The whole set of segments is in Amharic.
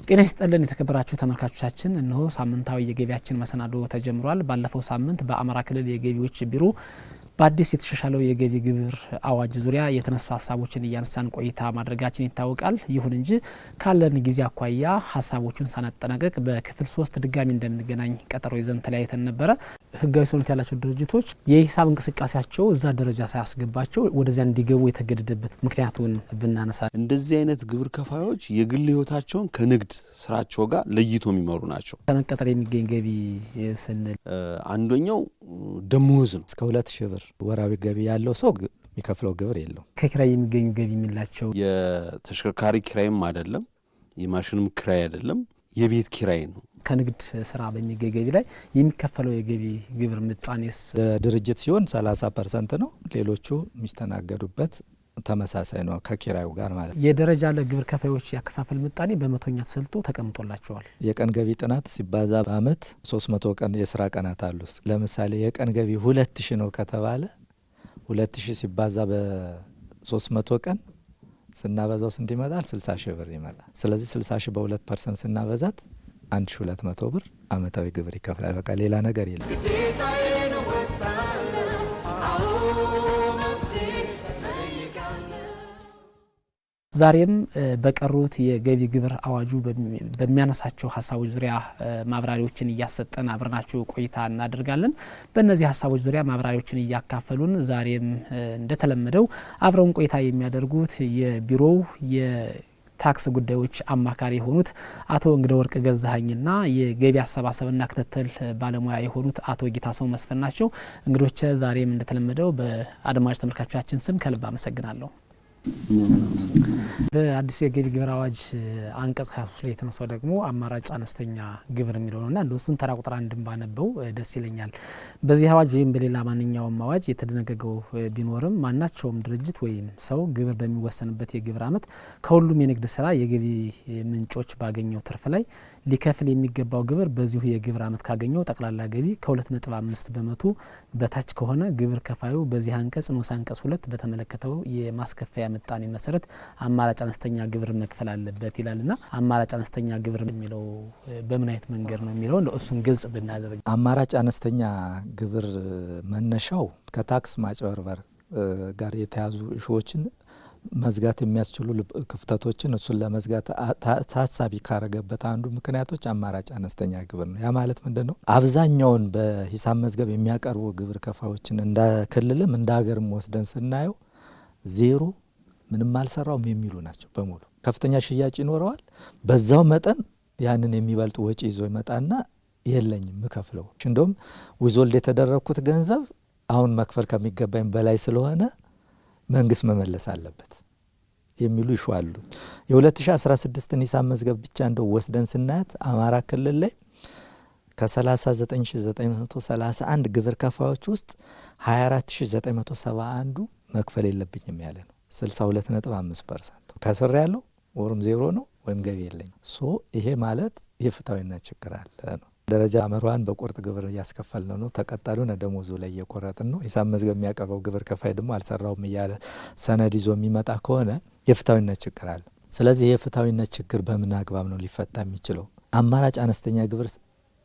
ጤና ይስጥልን የተከበራችሁ ተመልካቾቻችን እነሆ ሳምንታዊ የገቢያችን መሰናዶ ተጀምሯል። ባለፈው ሳምንት በአማራ ክልል የገቢዎች ቢሮ በአዲስ የተሻሻለው የገቢ ግብር አዋጅ ዙሪያ የተነሱ ሀሳቦችን እያነሳን ቆይታ ማድረጋችን ይታወቃል። ይሁን እንጂ ካለን ጊዜ አኳያ ሀሳቦቹን ሳናጠናቀቅ በክፍል 3 ድጋሚ እንደምንገናኝ ቀጠሮ ይዘን ተለያይተን ነበረ። ህጋዊ ሰውነት ያላቸው ድርጅቶች የሂሳብ እንቅስቃሴያቸው እዛ ደረጃ ሳያስገባቸው ወደዚያ እንዲገቡ የተገደደበት ምክንያቱን ብናነሳ እንደዚህ አይነት ግብር ከፋዮች የግል ህይወታቸውን ከንግድ ስራቸው ጋር ለይቶ የሚመሩ ናቸው። ከመቀጠር የሚገኝ ገቢ ስንል አንደኛው ደሞዝ ነው። እስከ 2000 ብር ወራዊ ገቢ ያለው ሰው የሚከፍለው ግብር የለው። ከኪራይ የሚገኙ ገቢ የሚላቸው የተሽከርካሪ ኪራይም አይደለም፣ የማሽንም ኪራይ አይደለም፣ የቤት ኪራይ ነው። ከንግድ ስራ በሚገኝ ገቢ ላይ የሚከፈለው የገቢ ግብር ምጣኔስ ድርጅት ሲሆን 30% ነው። ሌሎቹ የሚስተናገዱበት ተመሳሳይ ነው ከኪራዩ ጋር ማለት ነው። የደረጃ ለግብር ከፋዮች ያከፋፈል ምጣኔ በመቶኛ ተሰልቶ ተቀምጦላቸዋል። የቀን ገቢ ጥናት ሲባዛ በአመት 300 ቀን የስራ ቀናት አሉ። ለምሳሌ የቀን ገቢ 2000 ነው ከተባለ 2000 ሲባዛ በ300 ቀን ስናበዛው ስንት ይመጣል? 60 ሺህ ብር ይመጣል። ስለዚህ 60 ሺህ በ2% ስናበዛት 1200 ብር አመታዊ ግብር ይከፍላል። በቃ ሌላ ነገር የለም። ዛሬም በቀሩት የገቢ ግብር አዋጁ በሚያነሳቸው ሀሳቦች ዙሪያ ማብራሪያዎችን እያሰጠን አብረናችሁ ቆይታ እናደርጋለን። በእነዚህ ሀሳቦች ዙሪያ ማብራሪያዎችን እያካፈሉን ዛሬም እንደተለመደው አብረውን ቆይታ የሚያደርጉት የቢሮው ታክስ ጉዳዮች አማካሪ የሆኑት አቶ እንግደወርቅ ገዛኸኝና የገቢ አሰባሰብና ክትትል ባለሙያ የሆኑት አቶ ጌታሰው መስፍን ናቸው። እንግዶች ዛሬም እንደተለመደው በአድማጭ ተመልካቾቻችን ስም ከልብ አመሰግናለሁ። በአዲሱ የገቢ ግብር አዋጅ አንቀጽ 23 ላይ የተነሳው ደግሞ አማራጭ አነስተኛ ግብር የሚለው ነውና እንደሱን ተራ ቁጥር አንድም ባነበው ደስ ይለኛል። በዚህ አዋጅ ወይም በሌላ ማንኛውም አዋጅ የተደነገገው ቢኖርም ማናቸውም ድርጅት ወይም ሰው ግብር በሚወሰንበት የግብር ዓመት ከሁሉም የንግድ ስራ የገቢ ምንጮች ባገኘው ትርፍ ላይ ሊከፍል የሚገባው ግብር በዚሁ የግብር ዓመት ካገኘው ጠቅላላ ገቢ ከ2.5 በመቶ በታች ከሆነ ግብር ከፋዩ በዚህ አንቀጽ ንዑስ አንቀጽ 2 በተመለከተው የማስከፈያ ምጣኔ መሰረት አማራጭ አነስተኛ ግብር መክፈል አለበት ይላልና አማራጭ አነስተኛ ግብር የሚለው በምን አይነት መንገድ ነው የሚለው እሱን ግልጽ ብናደርግ። አማራጭ አነስተኛ ግብር መነሻው ከታክስ ማጭበርበር ጋር የተያዙ እሾችን መዝጋት የሚያስችሉ ክፍተቶችን እሱን ለመዝጋት ታሳቢ ካረገበት አንዱ ምክንያቶች አማራጭ አነስተኛ ግብር ነው። ያ ማለት ምንድነው? አብዛኛውን በሂሳብ መዝገብ የሚያቀርቡ ግብር ከፋዮችን እንደ ክልልም እንደ ሀገርም ወስደን ስናየው ዜሮ ምንም አልሰራውም የሚሉ ናቸው በሙሉ። ከፍተኛ ሽያጭ ይኖረዋል፣ በዛው መጠን ያንን የሚበልጥ ወጪ ይዞ ይመጣና የለኝም ምከፍለው፣ እንደውም ዊዞልድ የተደረኩት ገንዘብ አሁን መክፈል ከሚገባኝ በላይ ስለሆነ መንግስት መመለስ አለበት የሚሉ ይሻሉ። የ2016 ሂሳብ መዝገብ ብቻ እንደው ወስደን ስናያት አማራ ክልል ላይ ከ39931 ግብር ከፋዮች ውስጥ 24971 መክፈል የለብኝም ያለ ነው። 62.5% ከስር ያለው ወሩም ዜሮ ነው ወይም ገቢ የለኝም። ይሄ ማለት የፍትሃዊነት ችግር አለ ነው። ደረጃ አመሯን በቁርጥ ግብር እያስከፈልን ነው። ተቀጣሪውን ደሞዙ ላይ እየቆረጥን ነው። ሂሳብ መዝገብ የሚያቀርበው ግብር ከፋይ ደግሞ አልሰራውም እያለ ሰነድ ይዞ የሚመጣ ከሆነ የፍትሃዊነት ችግር አለ። ስለዚህ የፍትሃዊነት ችግር በምን አግባብ ነው ሊፈታ የሚችለው? አማራጭ አነስተኛ ግብር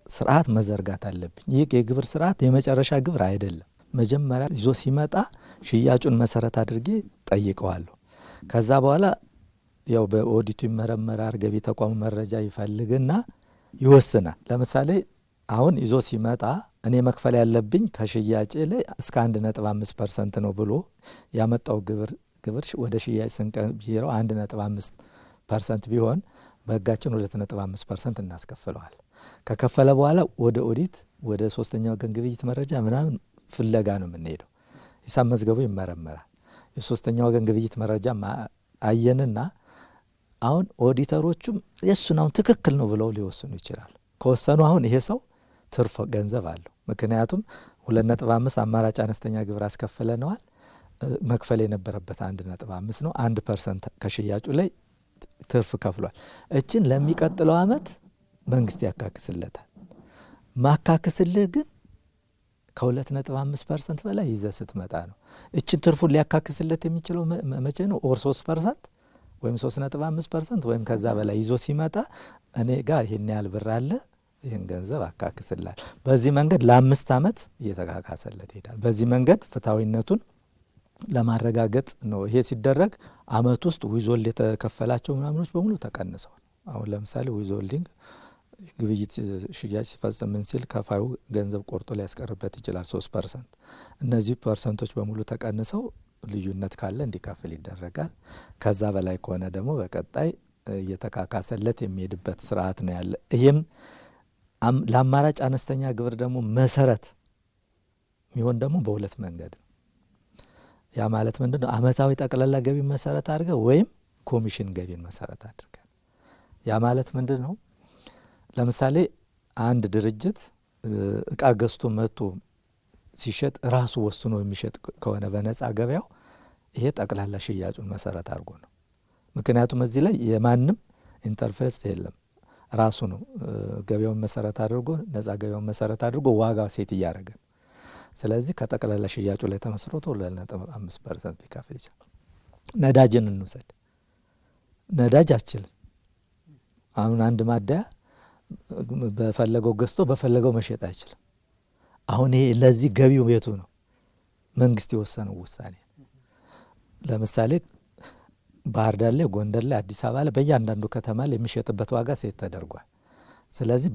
ስርዓት መዘርጋት አለብኝ። ይህ የግብር ስርዓት የመጨረሻ ግብር አይደለም። መጀመሪያ ይዞ ሲመጣ ሽያጩን መሰረት አድርጌ ጠይቀዋለሁ። ከዛ በኋላ ያው በኦዲቱ ይመረመራል። ገቢ ተቋሙ መረጃ ይፈልግና ይወስናል። ለምሳሌ አሁን ይዞ ሲመጣ እኔ መክፈል ያለብኝ ከሽያጭ ላይ እስከ 1.5% ነው ብሎ ያመጣው ግብር ወደ ሽያጭ ስንቀይረው 1.5% ቢሆን በህጋችን 2.5% እናስከፍለዋል። ከከፈለ በኋላ ወደ ኦዲት ወደ ሶስተኛ ወገን ግብይት መረጃ ምናምን ፍለጋ ነው የምንሄደው። ሂሳብ መዝገቡ ይመረመራል። የሶስተኛ ወገን ግብይት መረጃ አየንና አሁን ኦዲተሮቹም የሱን አሁን ትክክል ነው ብለው ሊወስኑ ይችላል። ከወሰኑ አሁን ይሄ ሰው ትርፍ ገንዘብ አለው። ምክንያቱም 2.5 አማራጭ አነስተኛ ግብር አስከፍለነዋል። መክፈል የነበረበት 1.5 ነው። 1% ከሽያጩ ላይ ትርፍ ከፍሏል። እችን ለሚቀጥለው አመት መንግስት ያካክስለታል። ማካክስልህ ግን ከ2.5% በላይ ይዘህ ስትመጣ ነው። እችን ትርፉን ሊያካክስለት የሚችለው መቼ ነው? ኦር 3% ወይም 3.5% ወይም ከዛ በላይ ይዞ ሲመጣ እኔ ጋር ይሄን ያህል ብር አለ ይህን ገንዘብ አካክስላል። በዚህ መንገድ ለ5 ዓመት እየተካካሰለት ይሄዳል። በዚህ መንገድ ፍትሐዊነቱን ለማረጋገጥ ነው። ይሄ ሲደረግ አመት ውስጥ ዊዞልድ የተከፈላቸው ምናምኖች በሙሉ ተቀንሰዋል። አሁን ለምሳሌ ዊዞልዲንግ ግብይት ሽያጭ ሲፈጽም ምን ሲል ከፋዩ ገንዘብ ቆርጦ ሊያስቀርበት ይችላል 3%። እነዚህ ፐርሰንቶች በሙሉ ተቀንሰው ልዩነት ካለ እንዲከፍል ይደረጋል። ከዛ በላይ ከሆነ ደግሞ በቀጣይ እየተካካሰለት የሚሄድበት ስርዓት ነው ያለ። ይህም ለአማራጭ አነስተኛ ግብር ደግሞ መሰረት የሚሆን ደግሞ በሁለት መንገድ ነው። ያ ማለት ምንድን ነው? አመታዊ ጠቅላላ ገቢ መሰረት አድርገ ወይም ኮሚሽን ገቢን መሰረት አድርገ። ያ ማለት ምንድን ነው? ለምሳሌ አንድ ድርጅት እቃ ገዝቶ መጥቶ ሲሸጥ ራሱ ወስኖ የሚሸጥ ከሆነ በነጻ ገበያው ይሄ ጠቅላላ ሽያጩን መሰረት አድርጎ ነው። ምክንያቱም እዚህ ላይ የማንም ኢንተርፌስ የለም። ራሱ ነው ገበያውን መሰረት አድርጎ ነጻ ገበያውን መሰረት አድርጎ ዋጋ ሴት እያደረገ። ስለዚህ ከጠቅላላ ሽያጩ ላይ ተመስርቶ 2.5% ሊከፍል ይችላል። ነዳጅን እንውሰድ። ነዳጅ አችልም። አሁን አንድ ማደያ በፈለገው ገዝቶ በፈለገው መሸጥ አይችልም። አሁን ይሄ ለዚህ ገቢው ቤቱ ነው፣ መንግስት የወሰነው ውሳኔ። ለምሳሌ ባህር ዳር ላይ፣ ጎንደር ላይ፣ አዲስ አበባ ላይ በእያንዳንዱ ከተማ ላይ የሚሸጥበት ዋጋ ሴት ተደርጓል። ስለዚህ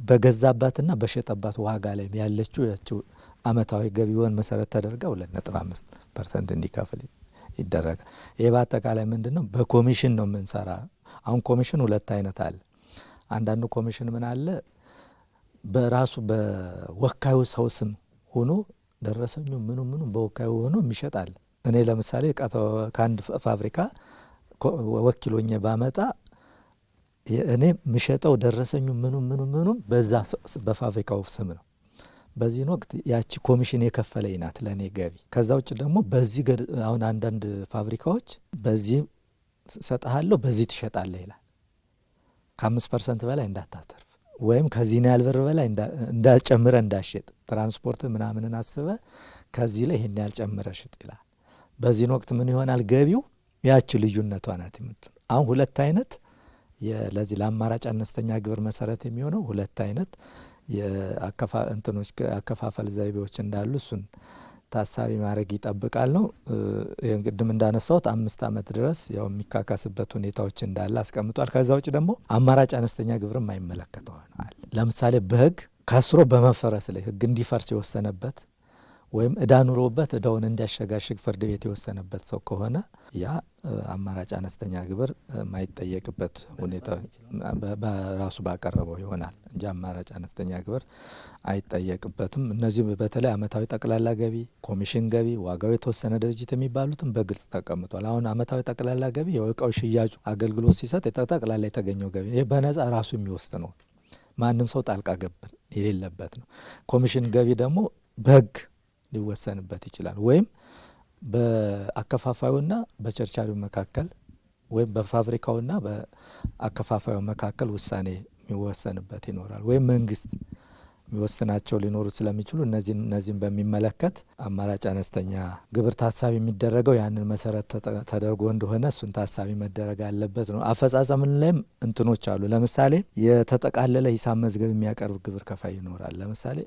በገዛባትና በሸጠባት ዋጋ ላይ ያለችው ያችው አመታዊ ገቢውን መሰረት ተደርጋ 2.5% እንዲከፍል ይደረጋል። ይሄ በአጠቃላይ ምንድነው? በኮሚሽን ነው የምንሰራ። አሁን ኮሚሽን ሁለት አይነት አለ። አንዳንዱ ኮሚሽን ምን አለ? በራሱ በወካዩ ሰው ስም ሆኖ ደረሰኙ ምኑ በወካዩ ሆኖ የሚሸጣል። እኔ ለምሳሌ ከአንድ ፋብሪካ ወኪሎኝ ባመጣ እኔ ምሸጠው ደረሰኙ ምኑ በዛ በፋብሪካው ስም ነው። በዚህ ወቅት ያቺ ኮሚሽን የከፈለኝ ናት ለኔ ገቢ። ከዛ ውጭ ደግሞ በዚህ አሁን አንዳንድ ፋብሪካዎች በዚህ ሰጣሃለሁ በዚህ ትሸጣለህ ይላል። ከ5% በላይ እንዳታተርፍ ወይም ከዚህ ያህል ብር በላይ እንዳጨምረ እንዳሸጥ ትራንስፖርት ምናምንን አስበ ከዚህ ላይ ይሄን ያህል ጨምረ ሽጥ ይላል። በዚህ ወቅት ምን ይሆናል? ገቢው ያቺ ልዩነቷ ናት። አሁን ሁለት አይነት ለዚህ ለአማራጭ አነስተኛ ግብር መሰረት የሚሆነው ሁለት አይነት የአከፋፈል ዘይቤዎች እንዳሉ እሱን ታሳቢ ማድረግ ይጠብቃል ነው። ቅድም እንዳነሳሁት 5 ዓመት ድረስ ያው የሚካካስበት ሁኔታዎች እንዳለ አስቀምጧል። ከዛ ውጭ ደግሞ አማራጭ አነስተኛ ግብር የማይመለከተው አለ። ለምሳሌ በህግ ከስሮ በመፈረስ ላይ ህግ እንዲፈርስ የወሰነበት ወይም እዳ ኑሮበት እዳውን እንዲያሸጋሽግ ፍርድ ቤት የወሰነበት ሰው ከሆነ ያ አማራጭ አነስተኛ ግብር የማይጠየቅበት ሁኔታ በራሱ ባቀረበው ይሆናል እንጂ አማራጭ አነስተኛ ግብር አይጠየቅበትም። እነዚህ በተለይ አመታዊ ጠቅላላ ገቢ፣ ኮሚሽን ገቢ፣ ዋጋው የተወሰነ ድርጅት የሚባሉትም በግልጽ ተቀምጧል። አሁን አመታዊ ጠቅላላ ገቢ የእቃው ሽያጩ አገልግሎት ሲሰጥ ጠቅላላ የተገኘው ገቢ ይህ በነጻ ራሱ የሚወስድ ነው። ማንም ሰው ጣልቃ ገብ የሌለበት ነው። ኮሚሽን ገቢ ደግሞ በህግ ሊወሰንበት ይችላል። ወይም በአከፋፋዩና በቸርቻሪው መካከል ወይም በፋብሪካውና በአከፋፋዩ መካከል ውሳኔ የሚወሰንበት ይኖራል። ወይም መንግስት የሚወስናቸው ሊኖሩ ስለሚችሉ እነዚህን በሚመለከት አማራጭ አነስተኛ ግብር ታሳቢ የሚደረገው ያንን መሰረት ተደርጎ እንደሆነ እሱን ታሳቢ መደረግ አለበት ነው። አፈጻጸምን ላይም እንትኖች አሉ። ለምሳሌ የተጠቃለለ ሂሳብ መዝገብ የሚያቀርብ ግብር ከፋይ ይኖራል። ለምሳሌ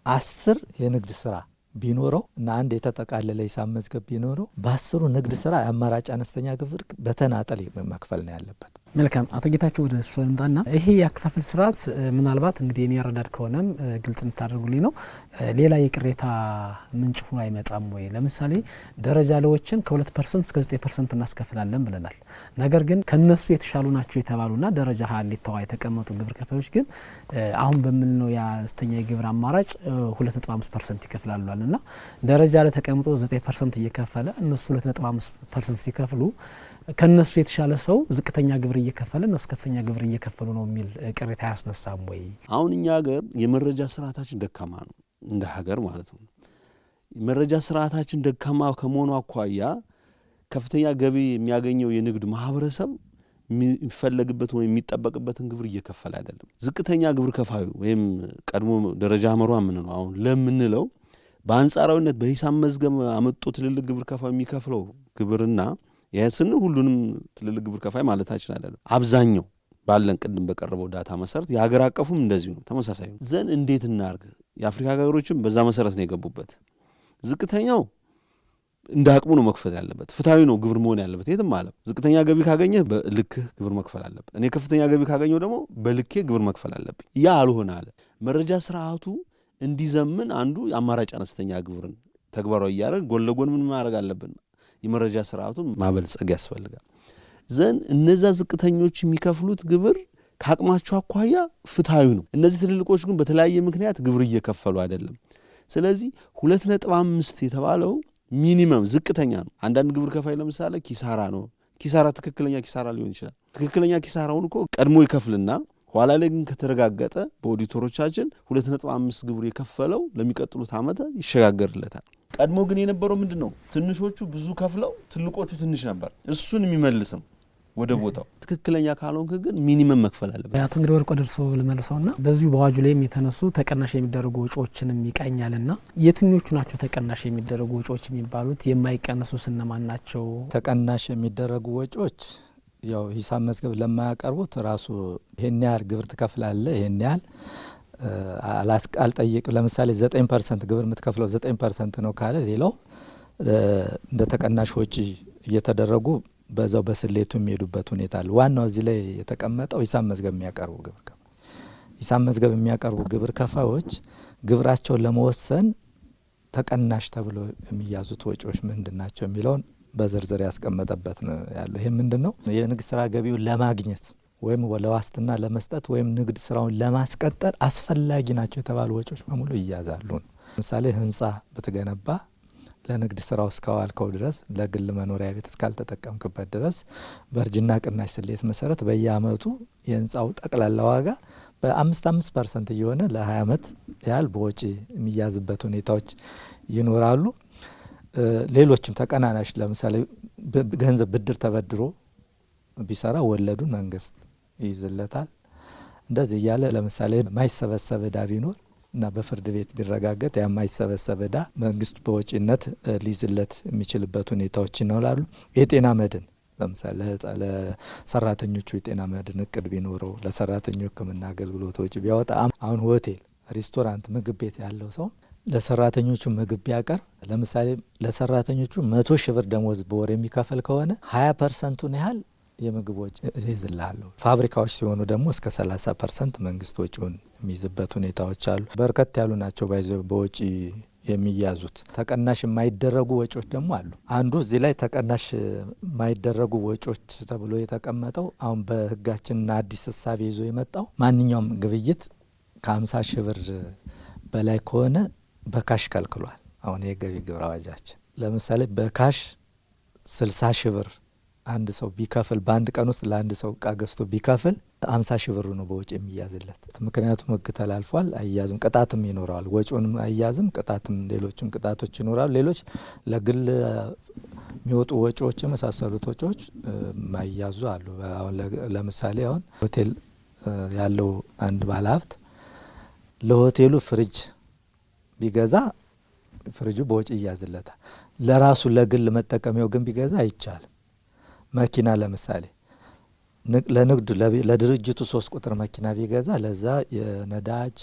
10 የንግድ ስራ ቢኖረው እና አንድ የተጠቃለለ ሂሳብ መዝገብ ቢኖረው በ10ሩ ንግድ ስራ የአማራጭ አነስተኛ ግብር በተናጠል መክፈል ነው ያለበት። መልካም አቶ ጌታቸው ወደ እሱ እንጣና ይሄ የአከፋፈል ስርዓት ምናልባት እንግዲህ እኔ ያረዳድ ከሆነም ግልጽ እንድታደርጉልኝ ነው ሌላ የቅሬታ ምንጭ ሆኖ አይመጣም ወይ? ለምሳሌ ደረጃ ለዎችን ከ2% እስከ 9% እናስከፍላለን ብለናል። ነገር ግን ከነሱ የተሻሉ ናቸው የተባሉና ደረጃ ሀሌታዋ የተቀመጡ ግብር ከፋዮች ግን አሁን በምንለው የአነስተኛ የግብር አማራጭ 2.5% ይከፍላሉና ደረጃ ላይ ተቀምጦ 9% እየከፈለ እነሱ 2.5% ሲከፍሉ ከነሱ የተሻለ ሰው ዝቅተኛ ግብር እየከፈለ እነሱ ከፍተኛ ግብር እየከፈሉ ነው የሚል ቅሬታ ያስነሳም ወይ? አሁን እኛ ሀገር የመረጃ ስርዓታችን ደካማ ነው፣ እንደ ሀገር ማለት ነው። የመረጃ ስርዓታችን ደካማ ከመሆኑ አኳያ ከፍተኛ ገቢ የሚያገኘው የንግድ ማህበረሰብ የሚፈለግበት ወይ የሚጠበቅበትን ግብር እየከፈለ አይደለም። ዝቅተኛ ግብር ከፋዩ ወይም ቀድሞ ደረጃ መሯ ምን ነው አሁን ለምንለው በአንጻራዊነት በሂሳብ መዝገብ አመጡ ትልልቅ ግብር ከፋዩ የሚከፍለው ግብርና ያስን ሁሉንም ትልልቅ ግብር ከፋይ ማለታችን አይደለም። አብዛኛው ባለን ቅድም በቀረበው ዳታ መሰረት የሀገር አቀፉም እንደዚሁ ነው ተመሳሳይ ነው። ዘን እንዴት እናርግ? የአፍሪካ ሀገሮችም በዛ መሰረት ነው የገቡበት። ዝቅተኛው እንደ አቅሙ ነው መክፈል ያለበት። ፍትሃዊ ነው ግብር መሆን ያለበት የትም ማለት። ዝቅተኛ ገቢ ካገኘ በልክ ግብር መክፈል አለበት። እኔ ከፍተኛ ገቢ ካገኘው ደግሞ በልኬ ግብር መክፈል አለብኝ። ያ አልሆነ አለ። መረጃ ስርዓቱ እንዲዘምን አንዱ አማራጭ አነስተኛ ግብርን ተግባራዊ ያደረግ ጎን ለጎን ምን ማድረግ አለብን? የመረጃ ስርዓቱን ማበልጸግ ያስፈልጋል። ዘን እነዛ ዝቅተኞች የሚከፍሉት ግብር ከአቅማቸው አኳያ ፍትሃዊ ነው። እነዚህ ትልልቆች ግን በተለያየ ምክንያት ግብር እየከፈሉ አይደለም። ስለዚህ 2.5 የተባለው ሚኒመም ዝቅተኛ ነው። አንዳንድ ግብር ከፋይ ለምሳሌ ኪሳራ ነው። ኪሳራ ትክክለኛ ኪሳራ ሊሆን ይችላል። ትክክለኛ ኪሳራውን እኮ ቀድሞ ይከፍልና ኋላ ላይ ግን ከተረጋገጠ በኦዲተሮቻችን 2.5 ግብር የከፈለው ለሚቀጥሉት ዓመት ይሸጋገርለታል። ቀድሞ ግን የነበረው ምንድነው? ትንሾቹ ብዙ ከፍለው ትልቆቹ ትንሽ ነበር። እሱን የሚመልስም ወደ ቦታው ትክክለኛ ካልሆንክ ግን ሚኒመም መክፈል አለበት። አቶ እንግዲህ ወርቆ ደርሶ ልመልሰውና በዚሁ በአዋጁ ላይም የተነሱ ተቀናሽ የሚደረጉ ወጪዎችንም ይቃኛልና የትኞቹ ናቸው ተቀናሽ የሚደረጉ ወጪዎች የሚባሉት? የማይቀነሱ ስነማን ናቸው? ተቀናሽ የሚደረጉ ወጪዎች ያው ሂሳብ መዝገብ ለማያቀርቡት ራሱ ይሄን ያህል ግብር ትከፍላለህ ይሄን ያህል አልጠይቅ። ለምሳሌ 9% ግብር የምትከፍለው 9% ነው ካለ ሌላው እንደ ተቀናሽ ወጪ እየተደረጉ በዛው በስሌቱ የሚሄዱበት ሁኔታ አለ። ዋናው እዚህ ላይ የተቀመጠው ሂሳብ መዝገብ የሚያቀርቡ ግብር ከፋዮች ግብራቸውን ለመወሰን ተቀናሽ ተብሎ የሚያዙት ወጪዎች ምንድን ናቸው የሚለውን በዝርዝር ያስቀመጠበት ነው ያለው። ይሄ ምንድነው? የንግድ ስራ ገቢውን ለማግኘት ወይም ለዋስትና ለመስጠት ወይም ንግድ ስራውን ለማስቀጠል አስፈላጊ ናቸው የተባሉ ወጪዎች በሙሉ ይያዛሉ ነው። ለምሳሌ ህንጻ ብትገነባ ለንግድ ስራው እስካዋልከው ድረስ ለግል መኖሪያ ቤት እስካልተጠቀምክበት ድረስ በእርጅና ቅናሽ ስሌት መሰረት በየአመቱ የህንጻው ጠቅላላ ዋጋ በ5% እየሆነ ለ20 አመት ያህል በወጪ የሚያዝበት ሁኔታዎች ይኖራሉ። ሌሎችም ተቀናናሽ ለምሳሌ ገንዘብ ብድር ተበድሮ ቢሰራ ወለዱን መንግስት ይይዝለታል። እንደዚህ እያለ ለምሳሌ ማይሰበሰብ ዕዳ ቢኖር እና በፍርድ ቤት ቢረጋገጥ የማይሰበሰብ ዕዳ መንግስት በወጪነት ሊይዝለት የሚችልበት ሁኔታዎች ይኖራሉ። የጤና መድን ለምሳሌ ለሰራተኞቹ የጤና መድን እቅድ ቢኖረው ለሰራተኞች ሕክምና አገልግሎት ወጪ ቢያወጣ፣ አሁን ሆቴል፣ ሬስቶራንት፣ ምግብ ቤት ያለው ሰው ለሰራተኞቹ ምግብ ቢያቀርብ ለምሳሌ ለሰራተኞቹ 100 ሺህ ብር ደሞዝ በወር የሚከፈል ከሆነ 20%ን ያህል የምግብ ወጪ ይይዝልሃል። ፋብሪካዎች ሲሆኑ ደግሞ እስከ 30% መንግስት ወጪውን የሚይዝበት ሁኔታዎች አሉ። በርከት ያሉ ናቸው በወጪ የሚያዙት። ተቀናሽ የማይደረጉ ወጪዎች ደግሞ አሉ። አንዱ እዚህ ላይ ተቀናሽ የማይደረጉ ወጪዎች ተብሎ የተቀመጠው አሁን በህጋችንና አዲስ እሳቤ ይዞ የመጣው ማንኛውም ግብይት ከ50 ሺህ ብር በላይ ከሆነ በካሽ ከልክሏል። አሁን የገቢ ግብር አዋጃችን ለምሳሌ በካሽ 60 ሺህ ብር አንድ ሰው ቢከፍል በአንድ ቀን ውስጥ ለአንድ ሰው እቃ ገዝቶ ቢከፍል 50 ሺህ ብር ነው በወጪ የሚያዝለት። ምክንያቱም ህግ ተላልፏል፣ አይያዝም፣ ቅጣትም ይኖረዋል። ወጪውንም አይያዝም፣ ቅጣትም ሌሎችም ቅጣቶች ይኖራሉ። ሌሎች ለግል የሚወጡ ወጪዎች የመሳሰሉት ወጪዎች ማይያዙ አሉ። አሁን ለምሳሌ አሁን ሆቴል ያለው አንድ ባለሀብት ለሆቴሉ ፍሪጅ ቢገዛ ፍሪጁ በወጪ ይያዝለታል። ለራሱ ለግል መጠቀሚያው ግን ቢገዛ አይቻልም። መኪና ለምሳሌ ለንግዱ ለድርጅቱ 3 ቁጥር መኪና ቢገዛ ለዛ የነዳጅ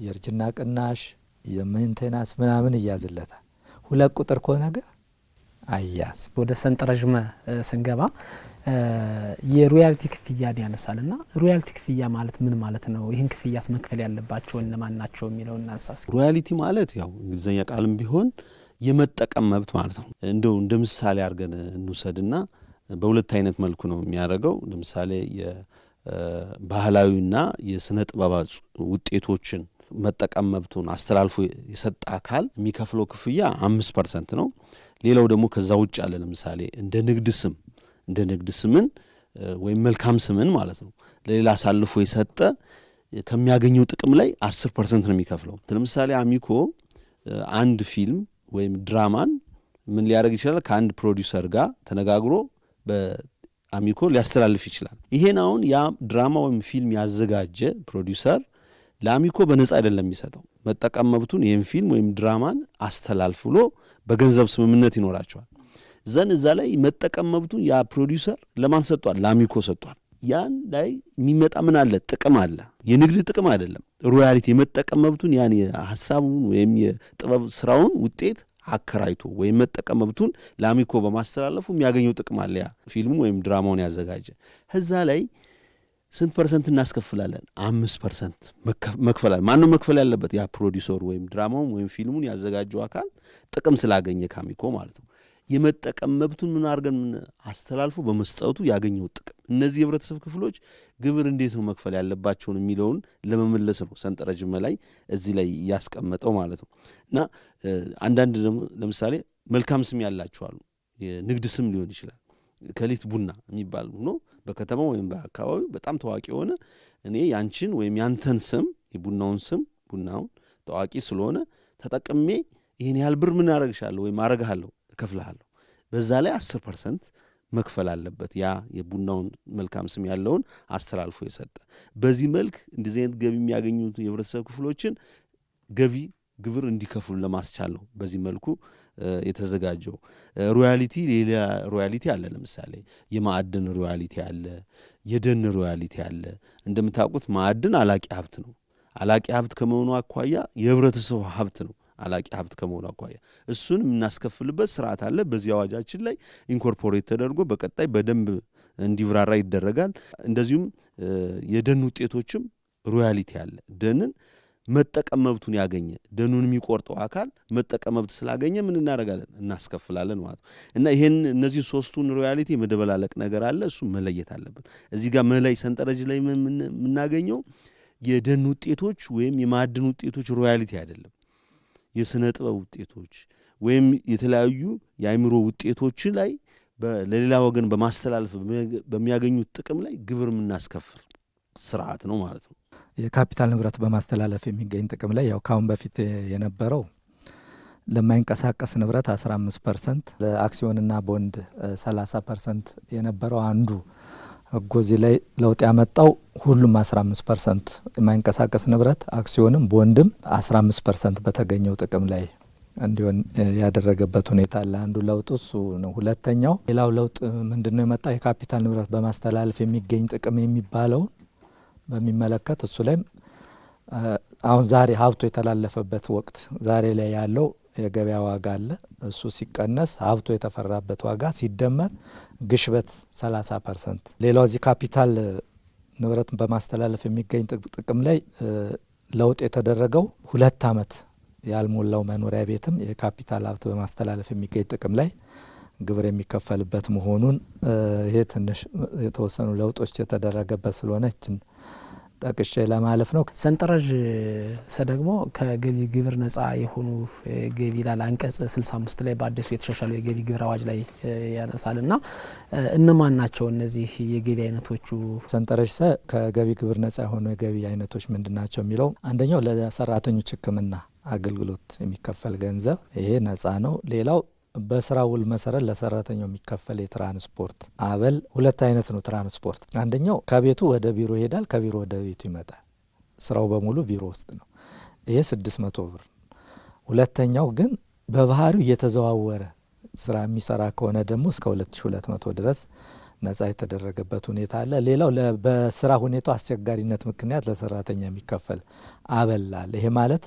የእርጅና ቅናሽ የሜንቴናንስ ምናምን ይያዝለታል። 2 ቁጥር ከሆነ ግን አይያዝ። ወደ ሰንጠረዥመ ስንገባ የሮያልቲ ክፍያን ያነሳልና ሮያልቲ ክፍያ ማለት ምን ማለት ነው? ይህን ክፍያስ መክፈል ያለባቸው እነማን ናቸው የሚለው እናንሳስ። ሮያልቲ ማለት ያው እንግሊዝኛ ቃልም ቢሆን የመጠቀም መብት ማለት ነው። እንደው እንደ ምሳሌ አድርገን እንውሰድና በሁለት አይነት መልኩ ነው የሚያደርገው። ለምሳሌ የባህላዊና የስነ ጥበባት ውጤቶችን መጠቀም መብቱን አስተላልፎ የሰጠ አካል የሚከፍለው ክፍያ 5% ነው። ሌላው ደግሞ ከዛ ውጭ ያለ ለምሳሌ እንደ ንግድ ስምን ወይም መልካም ስምን ማለት ነው ለሌላ አሳልፎ የሰጠ ከሚያገኘው ጥቅም ላይ 10% ነው የሚከፍለው። ለምሳሌ አሚኮ አንድ ፊልም ወይም ድራማን ምን ሊያደርግ ይችላል? ከአንድ ፕሮዲውሰር ጋር ተነጋግሮ በአሚኮ ሊያስተላልፍ ይችላል። ይሄን አሁን ያ ድራማ ወይም ፊልም ያዘጋጀ ፕሮዲውሰር ለአሚኮ በነጻ አይደለም የሚሰጠው። መጠቀም መብቱን ይህን ፊልም ወይም ድራማን አስተላልፍ ብሎ በገንዘብ ስምምነት ይኖራቸዋል። ዘን እዛ ላይ መጠቀም መብቱን ያ ፕሮዲውሰር ለማን ሰጥቷል? ለአሚኮ ሰጥቷል። ያን ላይ የሚመጣ ምን አለ ጥቅም አለ። የንግድ ጥቅም አይደለም ሮያሊቲ የመጠቀም መብቱን ያን ሐሳቡን ወይም የጥበብ ስራውን ውጤት አከራይቶ ወይም መጠቀም መብቱን ለአሚኮ በማስተላለፉ የሚያገኘው ጥቅም አለ። ያ ፊልሙ ወይም ድራማውን ያዘጋጀ ከዛ ላይ ስንት ፐርሰንት እናስከፍላለን? 5% መክፈላል። ማነው መክፈል ያለበት? ያ ፕሮዲዩሰሩ ወይም ድራማውን ወይም ፊልሙን ያዘጋጀው አካል ጥቅም ስላገኘ ከአሚኮ ማለት ነው። የመጠቀም መብቱን ምን አድርገን አስተላልፎ በመስጠቱ ያገኘው ጥቅም። እነዚህ የህብረተሰብ ክፍሎች ግብር እንዴት ነው መክፈል ያለባቸውን የሚለውን ለመመለስ ነው ሰንጠረዥ ላይ እዚህ ላይ ያስቀመጠው ማለት ነው። እና አንዳንድ ለምሳሌ መልካም ስም ያላቸው አሉ። የንግድ ስም ሊሆን ይችላል። ከሊት ቡና የሚባል ሆኖ በከተማው ወይም በአካባቢው በጣም ታዋቂ የሆነ እኔ ያንቺን ወይም ያንተን ስም የቡናውን ስም ቡናውን ታዋቂ ስለሆነ ተጠቅሜ ይሄን ያህል ብር ምን አረግሻለሁ ወይም አረጋለሁ እከፍልሃለሁ። በዛ ላይ 10% መክፈል አለበት። ያ የቡናውን መልካም ስም ያለውን አስተላልፎ የሰጠ በዚህ መልክ እንደዚህ አይነት ገቢ የሚያገኙት የህብረተሰብ ክፍሎችን ገቢ ግብር እንዲከፍሉ ለማስቻል ነው በዚህ መልኩ የተዘጋጀው። ሮያሊቲ ሌላ ሮያሊቲ አለ። ለምሳሌ የማዕድን ሮያሊቲ አለ፣ የደን ሮያሊቲ አለ። እንደምታውቁት ማዕድን አላቂ ሀብት ነው። አላቂ ሀብት ከመሆኑ አኳያ የህብረተሰቡ ሀብት ነው። አላቂ ሀብት ከመሆኑ አኳያ እሱን የምናስከፍልበት ስርዓት አለ። በዚህ አዋጃችን ላይ ኢንኮርፖሬት ተደርጎ በቀጣይ በደንብ እንዲብራራ ይደረጋል። እንደዚሁም የደን ውጤቶችም ሮያሊቲ አለ። ደንን መጠቀም መብቱን ያገኘ ደኑን የሚቆርጠው አካል መጠቀም መብት ስላገኘ ምን እናደርጋለን? እናስከፍላለን ማለት ነው። እና ይሄን እነዚህ ሶስቱን ሮያሊቲ መደበላለቅ ነገር አለ። እሱ መለየት አለብን። እዚህ ጋር መላይ ሰንጠረዥ ላይ የምናገኘው የደን ውጤቶች ወይም የማዕድን ውጤቶች ሮያሊቲ አይደለም። የስነ ጥበብ ውጤቶች ወይም የተለያዩ የአእምሮ ውጤቶች ላይ ለሌላ ወገን በማስተላለፍ በሚያገኙት ጥቅም ላይ ግብር የምናስከፍል ስርዓት ነው ማለት ነው። የካፒታል ንብረት በማስተላለፍ የሚገኝ ጥቅም ላይ ያው ካሁን በፊት የነበረው ለማይንቀሳቀስ ንብረት 15%፣ ለአክሲዮንና ቦንድ 30% የነበረው አንዱ ህጉ እዚህ ላይ ለውጥ ያመጣው ሁሉም 15% የማይንቀሳቀስ ንብረት አክሲዮንም ቦንድም 15% በተገኘው ጥቅም ላይ እንዲሆን ያደረገበት ሁኔታ አለ። አንዱ ለውጥ እሱ ነው። ሁለተኛው ሌላው ለውጥ ምንድነው የመጣ የካፒታል ንብረት በማስተላለፍ የሚገኝ ጥቅም የሚባለው በሚመለከት እሱ ላይ አሁን ዛሬ ሀብቱ የተላለፈበት ወቅት ዛሬ ላይ ያለው የገበያ ዋጋ አለ። እሱ ሲቀነስ ሀብቱ የተፈራበት ዋጋ ሲደመር ግሽበት 30%። ሌላው እዚህ ካፒታል ንብረት በማስተላለፍ የሚገኝ ጥቅም ላይ ለውጥ የተደረገው 2 ዓመት ያልሞላው መኖሪያ ቤትም የካፒታል ሀብት በማስተላለፍ የሚገኝ ጥቅም ላይ ግብር የሚከፈልበት መሆኑን ይሄ ትንሽ የተወሰኑ ለውጦች የተደረገበት ስለሆነ እችን ጠቅሼ ለማለፍ ነው። ሰንጠረዥ ደግሞ ከገቢ ግብር ነጻ የሆኑ ገቢ ይላል አንቀጽ 65 ላይ በአዲሱ የተሻሻለው የገቢ ግብር አዋጅ ላይ ያነሳልና እነማን ናቸው እነዚህ የገቢ አይነቶቹ? ሰንጠረዥ ከገቢ ግብር ነጻ የሆኑ የገቢ አይነቶች ምንድናቸው የሚለው አንደኛው ለሰራተኞች ሕክምና አገልግሎት የሚከፈል ገንዘብ ይሄ ነጻ ነው። ሌላው በስራ ውል መሰረት ለሰራተኛው የሚከፈል የትራንስፖርት አበል 2 አይነት ነው። ትራንስፖርት አንደኛው ከቤቱ ወደ ቢሮ ይሄዳል፣ ከቢሮ ወደ ቤቱ ይመጣል። ስራው በሙሉ ቢሮ ውስጥ ነው። ይሄ 600 ብር። ሁለተኛው ግን በባህሪው እየተዘዋወረ ስራ የሚሰራ ከሆነ ደግሞ እስከ 2200 ድረስ ነጻ የተደረገበት ሁኔታ አለ። ሌላው በስራ ሁኔታው አስቸጋሪነት ምክንያት ለሰራተኛ የሚከፈል አበል አለ። ይሄ ማለት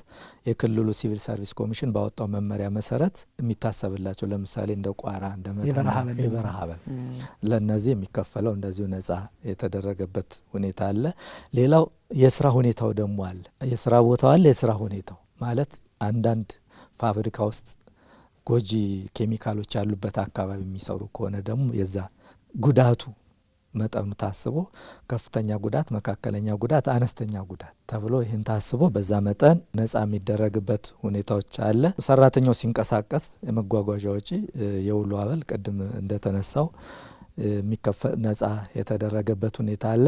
የክልሉ ሲቪል ሰርቪስ ኮሚሽን ባወጣው መመሪያ መሰረት የሚታሰብላቸው ለምሳሌ እንደ ቋራ እንደ የበረሃ አበል ለነዚህ የሚከፈለው እንደዚሁ ነጻ የተደረገበት ሁኔታ አለ። ሌላው የስራ ሁኔታው ደግሞ አለ። የስራ ቦታው አለ። የስራ ሁኔታው ማለት አንዳንድ ፋብሪካ ውስጥ ጎጂ ኬሚካሎች ያሉበት አካባቢ የሚሰሩ ከሆነ ደግሞ የዛ ጉዳቱ መጠኑ ታስቦ ከፍተኛ ጉዳት፣ መካከለኛ ጉዳት፣ አነስተኛ ጉዳት ተብሎ ይህን ታስቦ በዛ መጠን ነጻ የሚደረግበት ሁኔታዎች አለ። ሰራተኛው ሲንቀሳቀስ የመጓጓዣ ወጪ፣ የውሎ አበል ቅድም እንደተነሳው የሚከፈል ነጻ የተደረገበት ሁኔታ አለ።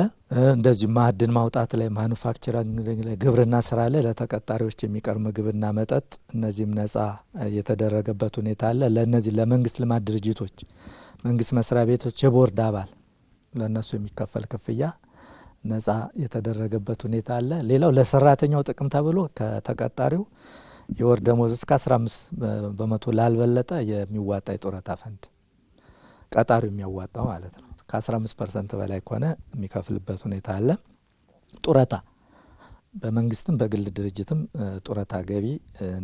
እንደዚሁ ማዕድን ማውጣት ላይ፣ ማኑፋክቸሪንግ ላይ፣ ግብርና ስራ ላይ ለተቀጣሪዎች የሚቀርብ ምግብና መጠጥ እነዚህም ነጻ የተደረገበት ሁኔታ አለ። ለእነዚህ ለመንግስት ልማት ድርጅቶች፣ መንግስት መስሪያ ቤቶች የቦርድ አባል ለእነሱ የሚከፈል ክፍያ ነጻ የተደረገበት ሁኔታ አለ። ሌላው ለሰራተኛው ጥቅም ተብሎ ከተቀጣሪው የወር ደሞዝ እስከ 15% ላልበለጠ የሚዋጣ የጡረታ ፈንድ ቀጣሪው የሚያዋጣው ማለት ነው። ከ15% በላይ ከሆነ የሚከፍልበት ሁኔታ አለ። ጡረታ በመንግስትም በግል ድርጅትም ጡረታ ገቢ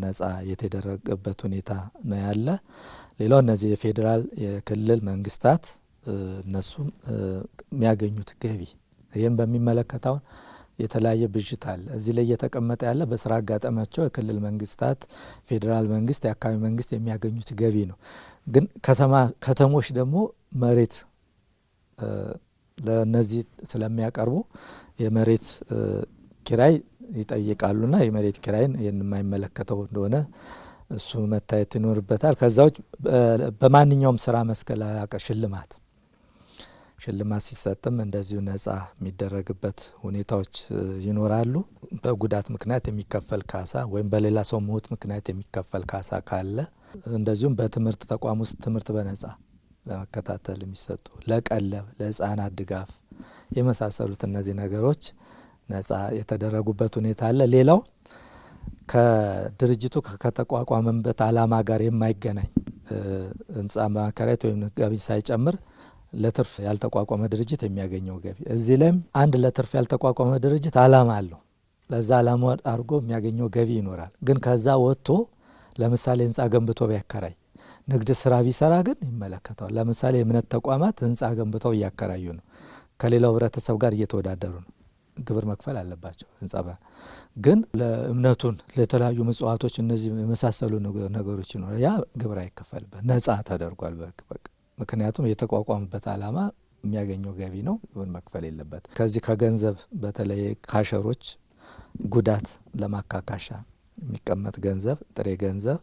ነጻ የተደረገበት ሁኔታ ነው ያለ። ሌላው እነዚህ የፌዴራል የክልል መንግስታት እነሱም የሚያገኙት ገቢ ይህን በሚመለከተው የተለያየ ብዥታ አለ። እዚህ ላይ እየተቀመጠ ያለ በስራ አጋጣሚያቸው የክልል መንግስታት፣ ፌዴራል መንግስት፣ የአካባቢ መንግስት የሚያገኙት ገቢ ነው። ግን ከተሞች ደግሞ መሬት ለነዚህ ስለሚያቀርቡ የመሬት ኪራይ ይጠይቃሉና የመሬት ኪራይን የማይመለከተው እንደሆነ እሱ መታየት ይኖርበታል። ከዛውጭ በማንኛውም ስራ መስክ ላቀ ሽልማት ሲሰጥም እንደዚሁ ነጻ የሚደረግበት ሁኔታዎች ይኖራሉ። በጉዳት ምክንያት የሚከፈል ካሳ ወይም በሌላ ሰው ሞት ምክንያት የሚከፈል ካሳ ካለ እንደዚሁም በትምህርት ተቋም ውስጥ ትምህርት በነጻ ለመከታተል የሚሰጡ ለቀለብ፣ ለህፃናት ድጋፍ የመሳሰሉት እነዚህ ነገሮች ነጻ የተደረጉበት ሁኔታ አለ። ሌላው ከድርጅቱ ከተቋቋመበት አላማ ጋር የማይገናኝ ህንጻ ማከራየት ወይም ገቢ ሳይጨምር ለትርፍ ያልተቋቋመ ድርጅት የሚያገኘው ገቢ እዚህ ላይም አንድ ለትርፍ ያልተቋቋመ ድርጅት አላማ አለው። ለዛ አላማ አድርጎ የሚያገኘው ገቢ ይኖራል። ግን ከዛ ወጥቶ ለምሳሌ ህንጻ ገንብቶ ቢያከራይ ንግድ ስራ ቢሰራ ግን ይመለከተዋል። ለምሳሌ የእምነት ተቋማት ህንጻ ገንብተው እያከራዩ ነው። ከሌላው ህብረተሰብ ጋር እየተወዳደሩ ነው። ግብር መክፈል አለባቸው። ህንጻ ግን ለእምነቱን ለተለያዩ ምጽዋቶች እነዚህ የመሳሰሉ ነገሮች ይኖራል። ያ ግብር አይከፈልበት፣ ነጻ ተደርጓል በቃ። ምክንያቱም የተቋቋመበት አላማ የሚያገኘው ገቢ ነው። ግብር መክፈል የለበት። ከዚህ ከገንዘብ በተለይ ካሸሮች ጉዳት ለማካካሻ የሚቀመጥ ገንዘብ፣ ጥሬ ገንዘብ፣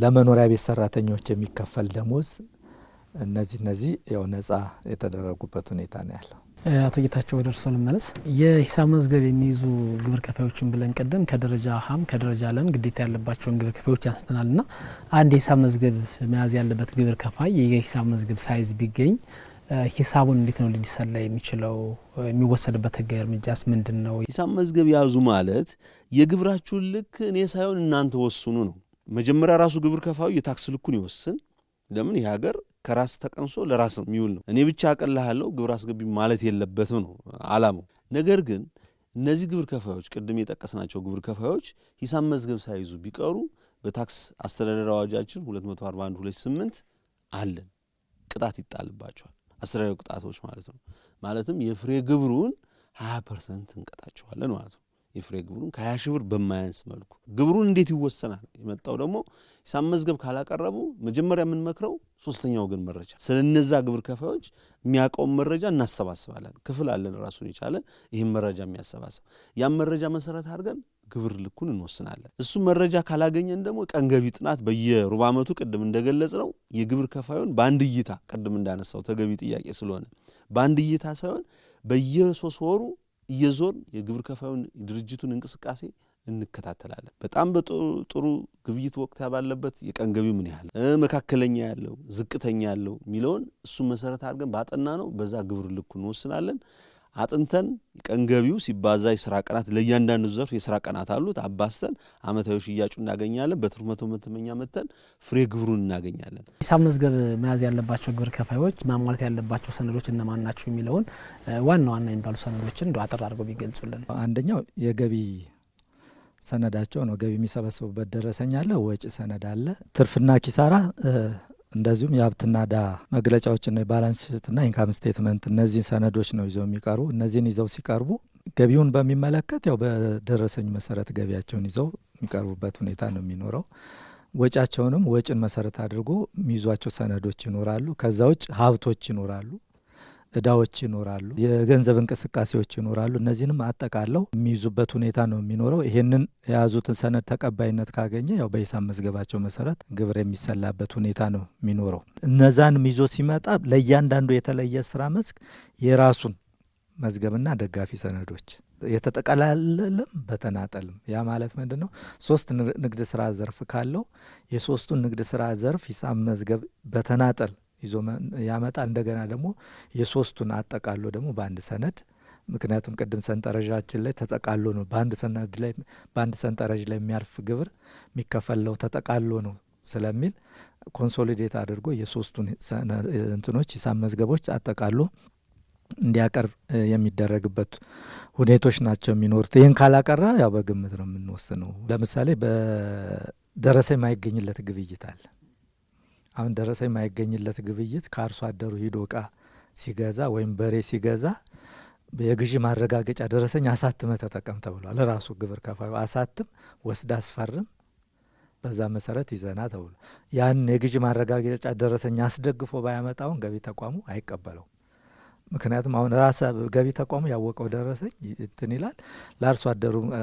ለመኖሪያ ቤት ሰራተኞች የሚከፈል ደሞዝ እነዚህ ያው ነጻ የተደረጉበት ሁኔታ ነው ያለው። አቶ ጌታቸው ወደ እርስዎ ልመለስ። የሂሳብ መዝገብ የሚይዙ ግብር ከፋዮችን ብለን ቀደም ከደረጃ ሀም ከደረጃ ለም ግዴታ ያለባቸውን ግብር ከፋዮች ያንስተናል ና አንድ የሂሳብ መዝገብ መያዝ ያለበት ግብር ከፋይ የሂሳብ መዝገብ ሳይዝ ቢገኝ ሂሳቡን እንዴት ነው ሊሰላ የሚችለው? የሚወሰድበት ህጋዊ እርምጃስ ምንድን ነው? ሂሳብ መዝገብ ያዙ ማለት የግብራችሁን ልክ እኔ ሳይሆን እናንተ ወስኑ ነው። መጀመሪያ ራሱ ግብር ከፋዩ የታክስ ልኩን ይወስን። ለምን ይህ ሀገር ከራስ ተቀንሶ ለራስ የሚውል ነው። እኔ ብቻ አቀልሃለሁ ግብር አስገቢ ማለት የለበትም ነው አላማው። ነገር ግን እነዚህ ግብር ከፋዮች ቅድም የጠቀስናቸው ግብር ከፋዮች ሂሳብ መዝገብ ሳይዙ ቢቀሩ በታክስ አስተዳደር አዋጃችን 241/2008 አለን ቅጣት ይጣልባቸዋል። አስተዳደር ቅጣቶች ማለት ነው። ማለትም የፍሬ ግብሩን 20% እንቀጣቸዋለን ማለት ነው። የፍሬ ግብሩን ከ20 ሺህ ብር በማያንስ መልኩ ግብሩን እንዴት ይወሰናል? የመጣው ደግሞ ሂሳብ መዝገብ ካላቀረቡ መጀመሪያ ምን መክረው ሶስተኛው ግን መረጃ ስለነዛ ግብር ከፋዮች የሚያቀው መረጃ እናሰባስባለን። ክፍል አለን ራሱን የቻለ ይሄን መረጃ የሚያሰባስብ ያን መረጃ መሰረት አድርገን ግብር ልኩን እንወስናለን። እሱ መረጃ ካላገኘን ደግሞ ቀን ገቢ ጥናት በየሩብ ዓመቱ ቅድም እንደገለጽ ነው የግብር ከፋዩን በአንድ እይታ ቅድም እንዳነሳው ተገቢ ጥያቄ ስለሆነ በአንድ እይታ ሳይሆን በየ3 ወሩ እየዞር የግብር ከፋዩን ድርጅቱን እንቅስቃሴ እንከታተላለን። በጣም በጥሩ ግብይት ወቅት ያባለበት የቀን ገቢው ምን ያህል መካከለኛ ያለው ዝቅተኛ ያለው ሚሊዮን እሱ መሰረት አድርገን ባጠና ነው በዛ ግብር ልኩ እንወስናለን። አጥንተን ቀን ገቢው ሲባዛ የሥራ ቀናት ለእያንዳንዱ ዘርፍ የሥራ ቀናት አሉት አባስተን አመታዊ ሽያጩ እናገኛለን። በትርፍ መተመኛ መተን ፍሬ ግብሩን እናገኛለን። ሂሳብ መዝገብ መያዝ ያለባቸው ግብር ከፋዮች ማሟላት ያለባቸው ሰነዶች እነማን ናቸው የሚለውን ዋና የሚባሉ ሰነዶችን እንደው አጠር አድርገው ቢገልጹልን። አንደኛው የገቢ ሰነዳቸው ነው። ገቢ የሚሰበስቡበት ደረሰኝ አለ፣ ወጪ ሰነድ አለ፣ ትርፍና ኪሳራ እንደዚሁም የሀብትና ዕዳ መግለጫዎችና የባላንስ ሺትና ኢንካም ስቴትመንት እነዚህ ሰነዶች ነው ይዘው የሚቀርቡ። እነዚህን ይዘው ሲቀርቡ ገቢውን በሚመለከት ያው በደረሰኝ መሰረት ገቢያቸውን ይዘው የሚቀርቡበት ሁኔታ ነው የሚኖረው። ወጫቸውንም ወጭን መሰረት አድርጎ የሚይዟቸው ሰነዶች ይኖራሉ። ከዛ ውጭ ሀብቶች ይኖራሉ፣ እዳዎች ይኖራሉ፣ የገንዘብ እንቅስቃሴዎች ይኖራሉ። እነዚህንም አጠቃለው የሚይዙበት ሁኔታ ነው የሚኖረው። ይሄንን የያዙትን ሰነድ ተቀባይነት ካገኘ ያው በሂሳብ መዝገባቸው መሰረት ግብር የሚሰላበት ሁኔታ ነው የሚኖረው። እነዛንም ይዞ ሲመጣ ለእያንዳንዱ የተለየ ስራ መስክ የራሱን መዝገብና ደጋፊ ሰነዶች የተጠቃለለም በተናጠልም። ያ ማለት ምንድን ነው? 3 ንግድ ስራ ዘርፍ ካለው የ3ቱን ንግድ ስራ ዘርፍ ሂሳብ መዝገብ በተናጠል ይዞ ያመጣል። እንደገና ደግሞ የ3ቱን አጠቃሎ ደግሞ በአንድ ሰነድ፣ ምክንያቱም ቅድም ሰንጠረዣችን ላይ ተጠቃሎ ነው በአንድ ሰነድ ላይ በአንድ ሰንጠረዥ ላይ የሚያርፍ ግብር የሚከፈለው ተጠቃሎ ነው ስለሚል ኮንሶሊዴት አድርጎ የሶስቱን እንትኖች ሂሳብ መዝገቦች አጠቃሎ እንዲያቀርብ የሚደረግበት ሁኔታዎች ናቸው የሚኖሩት። ይህን ካላቀራ ያው በግምት ነው የምንወስነው። ለምሳሌ በደረሰኝ የማይገኝለት ግብይት አለ። አሁን ደረሰኝ የማይገኝለት ግብይት ከአርሶ አደሩ ሂዶ እቃ ሲገዛ ወይም በሬ ሲገዛ የግዢ ማረጋገጫ ደረሰኝ አሳትመ ተጠቀም ተብሏል። ራሱ ግብር ከፋዩ አሳትም ወስድ አስፈርም በዛ መሰረት ይዘና ተብሎ ያን የግዢ ማረጋገጫ ደረሰኝ አስደግፎ ባያመጣውን ገቢ ተቋሙ አይቀበለው። ምክንያቱም አሁን ራስ ገቢ ተቋሙ ያወቀው ደረሰኝ እንትን ይላል።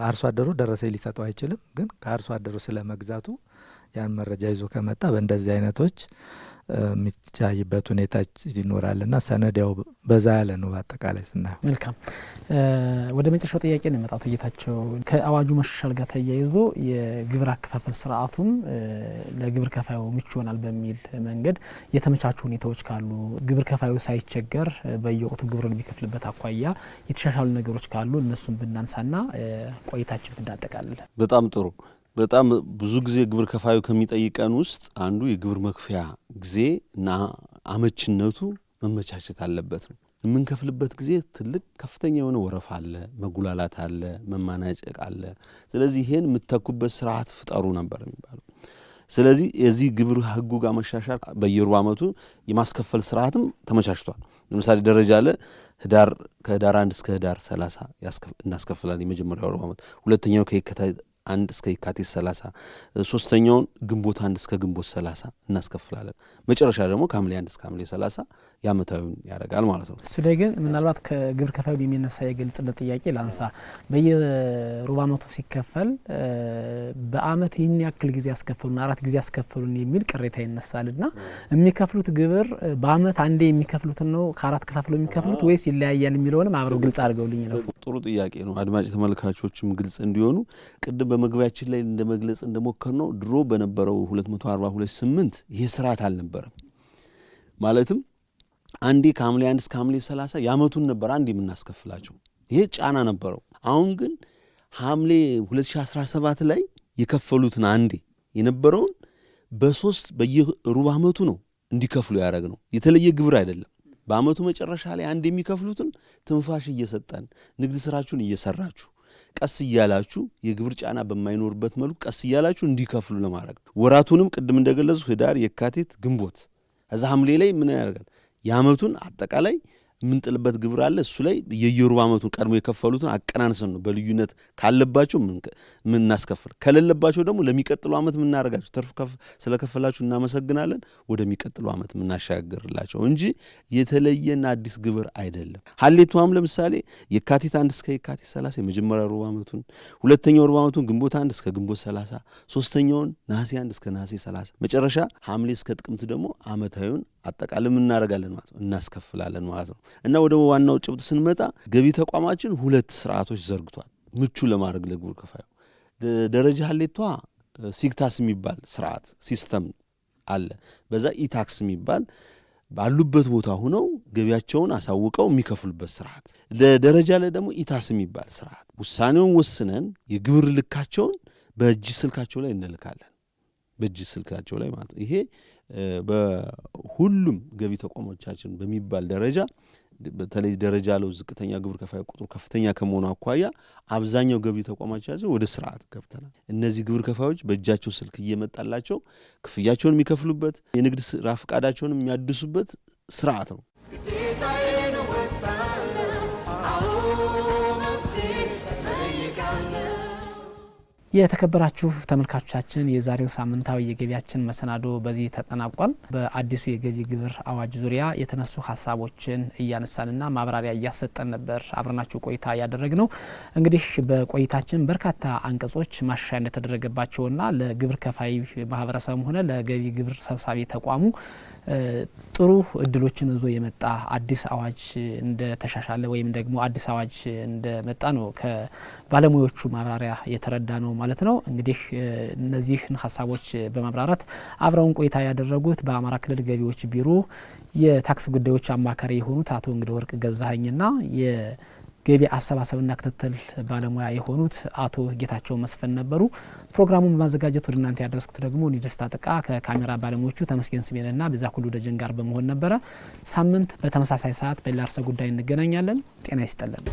አርሶ አደሩ ደረሰኝ ሊሰጠው አይችልም። ግን ከአርሶ አደሩ ስለመግዛቱ ያን መረጃ ይዞ ከመጣ በእንደዚህ አይነቶች የሚታይበት ሁኔታ ይኖራልና ሰነድ ያው በዛ ያለ ነው በአጠቃላይ ስናየው። መልካም ወደ መጨረሻው ጥያቄ ነው የመጣው ጌታቸው። ከአዋጁ መሻሻል ጋር ተያይዞ የግብር አከፋፈል ስርዓቱም ለግብር ከፋዩ ምቹ ይሆናል በሚል መንገድ የተመቻቹ ሁኔታዎች ካሉ ግብር ከፋዩ ሳይቸገር በየወቅቱ ግብሩን የሚከፍልበት አኳያ የተሻሻሉ ነገሮች ካሉ እነሱን ብናንሳና ቆይታችን ብናጠቃልል። በጣም ጥሩ። በጣም ብዙ ጊዜ ግብር ከፋዩ ከሚጠይቀን ውስጥ አንዱ የግብር መክፈያ ጊዜ እና አመችነቱ መመቻቸት አለበት ነው። የምንከፍልበት ጊዜ ትልቅ ከፍተኛ የሆነ ወረፋ አለ፣ መጉላላት አለ፣ መማናጨቅ አለ። ስለዚህ ይሄን የምትተኩበት ስርዓት ፍጠሩ ነበር የሚባለው። ስለዚህ የዚህ ግብር ህጉ ጋር መሻሻል በየሩብ ዓመቱ የማስከፈል ስርዓትም ተመቻችቷል። ለምሳሌ ደረጃ አለ። ከህዳር 1 እስከ ህዳር 30 እናስከፍላለን የመጀመሪያው ሩብ ዓመት፣ ሁለተኛው ከየካቲት 1 እስከ የካቲት 30፣ ሶስተኛውን ግንቦት 1 እስከ ግንቦት 30 እናስከፍላለን። መጨረሻ ደግሞ ከሐምሌ 1 እስከ ሐምሌ 30 የዓመታዊውን ያደርጋል ማለት ነው። እሱ ላይ ግን ምናልባት ከግብር ከፋዩ የሚነሳ የግልጽነት ጥያቄ ላንሳ። በየሩብ ዓመቱ ሲከፈል በአመት ይህን ያክል ጊዜ ያስከፈሉን 4 ጊዜ ያስከፈሉን የሚል ቅሬታ ይነሳልና የሚከፍሉት ግብር በአመት አንዴ የሚከፍሉትን ነው ከአራት ከፋፍለው የሚከፍሉት ወይስ ይለያያል የሚለውንም አብረው ግልጽ አድርገውልኝ ነው። ጥሩ ጥያቄ ነው። አድማጭ ተመልካቾችም ግልጽ እንዲሆኑ ቅድም በመግቢያችን ላይ እንደመግለጽ እንደሞከርነው ድሮ በነበረው 242/8 ይሄ ስርዓት አልነበረም። ማለትም አንዴ ከሐምሌ 1 እስከ ሐምሌ 30 ያመቱን ነበር አንዴ የምናስከፍላቸው። ይሄ ጫና ነበረው። አሁን ግን ሐምሌ 2017 ላይ የከፈሉትን አንዴ የነበረውን በ3 በየሩብ ዓመቱ ነው እንዲከፍሉ ያደረግ ነው። የተለየ ግብር አይደለም። በአመቱ መጨረሻ ላይ አንድ የሚከፍሉትን ትንፋሽ እየሰጠን ንግድ ስራችሁን እየሰራችሁ ቀስ እያላችሁ የግብር ጫና በማይኖርበት መልኩ ቀስ እያላችሁ እንዲከፍሉ ለማድረግ ወራቱንም ቅድም እንደገለጹ ህዳር፣ የካቲት፣ ግንቦት እዛ ሐምሌ ላይ ምን ያደርጋል? የአመቱን አጠቃላይ የምንጥልበት ግብር አለ። እሱ ላይ የየሩብ ዓመቱን ቀድሞ የከፈሉትን አቀናንሰን ነው በልዩነት ካለባቸው ምን እናስከፍል፣ ከሌለባቸው ደግሞ ለሚቀጥለው ዓመት ምን እናደርጋቸው ተርፍ ስለከፈላችሁ እናመሰግናለን ወደሚቀጥለው ዓመት ምን እናሻገርላቸው እንጂ የተለየና አዲስ ግብር አይደለም። ሐሌቷም ለምሳሌ የካቲት 1 እስከ የካቲት 30 የመጀመሪያው ሩብ ዓመቱን፣ ሁለተኛው ሩብ ዓመቱን ግንቦት 1 እስከ ግንቦት 30፣ ሶስተኛውን ነሐሴ 1 እስከ ነሐሴ 30፣ መጨረሻ ሐምሌ እስከ ጥቅምት ደግሞ ዓመታዊውን አጠቃላይ ምን እናደርጋለን ማለት ነው እናስከፍላለን ማለት ነው። እና ወደ ዋናው ጭብጥ ስንመጣ ገቢ ተቋማችን 2 ስርዓቶች ዘርግቷል ምቹ ለማድረግ ለግብር ከፋዩ። ደረጃ ሐሌቷ ሲግታስ የሚባል ስርዓት ሲስተም አለ። በዛ ኢታክስ የሚባል ባሉበት ቦታ ሆነው ገቢያቸውን አሳውቀው የሚከፍሉበት ስርዓት። ለደረጃ ላይ ደግሞ ኢታስ የሚባል ስርዓት ውሳኔውን ወስነን የግብር ልካቸውን በእጅ ስልካቸው ላይ እንልካለን። በእጅ ስልካቸው ላይ ማለት ነው። ይሄ በሁሉም ገቢ ተቋሞቻችን በሚባል ደረጃ በተለይ ደረጃ ለው ዝቅተኛ ግብር ከፋይ ቁጥሩ ከፍተኛ ከመሆኑ አኳያ አብዛኛው ገቢ ተቋሞቻችን ወደ ስርዓት ገብተናል። እነዚህ ግብር ከፋዮች በእጃቸው ስልክ እየመጣላቸው ክፍያቸውን የሚከፍሉበት የንግድ ስራ ፈቃዳቸውን የሚያድሱበት ስርዓት ነው። የተከበራችሁ ተመልካቾቻችን የዛሬው ሳምንታዊ የገቢያችን መሰናዶ በዚህ ተጠናቋል። በአዲሱ የገቢ ግብር አዋጅ ዙሪያ የተነሱ ሀሳቦችን እያነሳንና ማብራሪያ እያሰጠን ነበር አብረናችሁ ቆይታ ያደረግነው። እንግዲህ በቆይታችን በርካታ አንቀጾች ማሻሻያ እንደተደረገባቸውና ለግብር ከፋይ ማህበረሰብም ሆነ ለገቢ ግብር ሰብሳቢ ተቋሙ ጥሩ እድሎችን ይዞ የመጣ አዲስ አዋጅ እንደተሻሻለ ወይም ደግሞ አዲስ አዋጅ እንደመጣ ነው ከባለሙያዎቹ ማብራሪያ የተረዳ ነው ማለት ነው። እንግዲህ እነዚህን ሀሳቦች በማብራራት አብረውን ቆይታ ያደረጉት በአማራ ክልል ገቢዎች ቢሮ የታክስ ጉዳዮች አማካሪ የሆኑት አቶ እንግዳ ወርቅ ገዛኸኝና ገቢ አሰባሰብና ክትትል ባለሙያ የሆኑት አቶ ጌታቸው መስፍን ነበሩ። ፕሮግራሙን በማዘጋጀት ወደ እናንተ ያደረስኩት ደግሞ እኔ ደስታ ጥቃ ከካሜራ ባለሙያዎቹ ተመስገን ስሜንና በዛ ሁሉ ደጀን ጋር በመሆን ነበረ። ሳምንት በተመሳሳይ ሰዓት በሌላ ርዕሰ ጉዳይ እንገናኛለን። ጤና ይስጥልን።